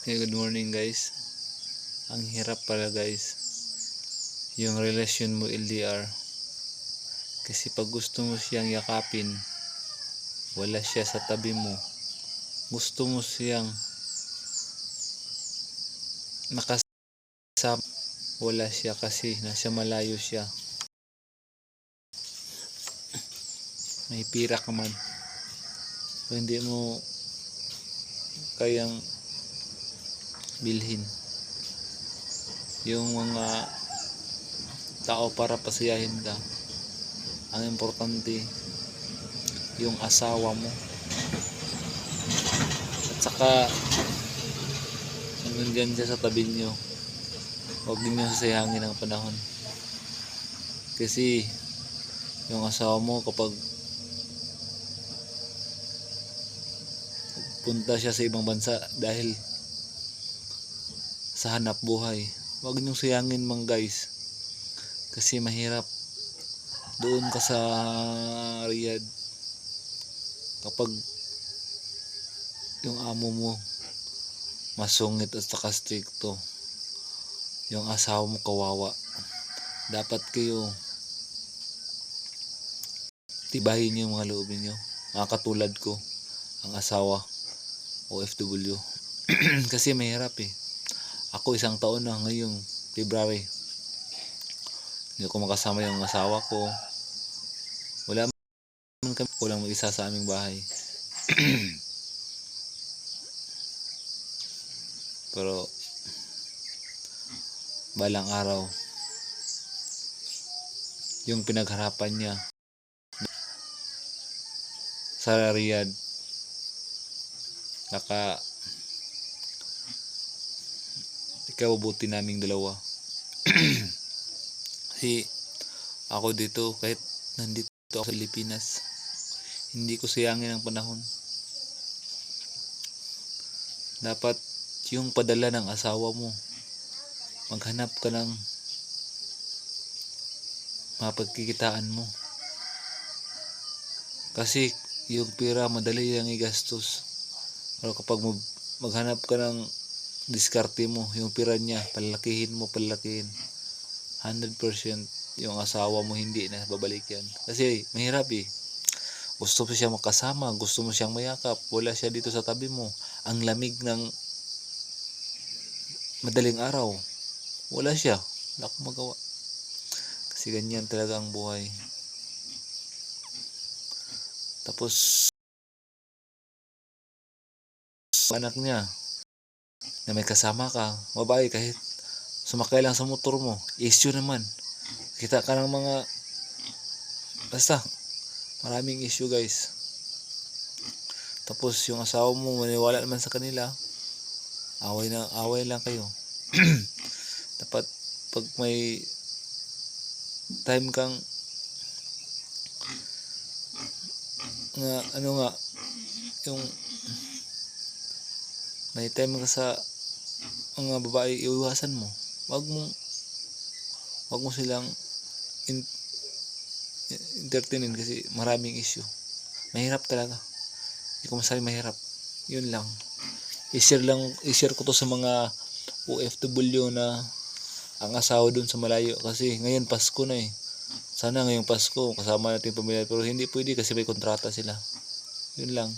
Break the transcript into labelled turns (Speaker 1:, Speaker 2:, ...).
Speaker 1: Hey, good morning guys. Ang hirap pala guys, yung relasyon mo LDR. Kasi pag gusto mo siyang yakapin, wala siya sa tabi mo. Gusto mo siyang nakasama, wala siya kasi nasa malayo siya. May pira ka man. Kung hindi mo kayang bilhin yung mga tao para pasayahin ka, ang importante yung asawa mo. At saka kung nandyan siya sa tabi nyo, huwag niyo sasayangin ang panahon. Kasi yung asawa mo, kapag punta siya sa ibang bansa dahil sa hanap buhay, huwag niyong sayangin mga guys. Kasi mahirap doon ka sa Riyadh, kapag yung amo mo masungit at saka stricto, yung asawa mo kawawa. Dapat kayo tibahin yung mga loob niyo, mga katulad ko, ang asawa OFW. Kasi mahirap eh. Ako 1 taon na ngayong February, hindi ko makasama yung asawa ko. Wala man kami, kulang mag-isa sa aming bahay. Pero balang araw, yung pinagharapan niya sa Riyadh, naka ikabubuti naming dalawa. Kasi ako dito, kahit nandito ako sa Pilipinas, hindi ko sayangin ang panahon. Dapat yung padala ng asawa mo, maghanap ka ng mapagkikitaan mo. Kasi yung pera madali lang igastos. Pero kapag maghanap ka ng diskarte mo, yung pera niya palakihin mo, 100% yung asawa mo hindi na babalik yan. Kasi mahirap eh. Gusto mo siya makasama, gusto mo siyang mayakap, wala siya dito sa tabi mo. Ang lamig ng madaling araw, wala siya, wala akong magawa. Kasi ganyan talaga ang buhay. Tapos anak niya na may kasama ka, babae, kahit sumakay lang sa motor mo, issue naman. Kita ka ng mga, basta maraming issue guys. Tapos yung asawa mo maniwala naman sa kanila, away lang kayo. Dapat pag may time kang yung may time ka sa mga babae, iwasan mo. Wag mo silang entertainin kasi maraming issue. Mahirap talaga. Hindi ko masabi mahirap. Yun lang. I-share ko to sa mga OFW na ang asawa dun sa malayo. Kasi ngayon Pasko na eh. Sana ngayong Pasko kasama natin pamilya. Pero hindi pwede kasi may kontrata sila. Yun lang.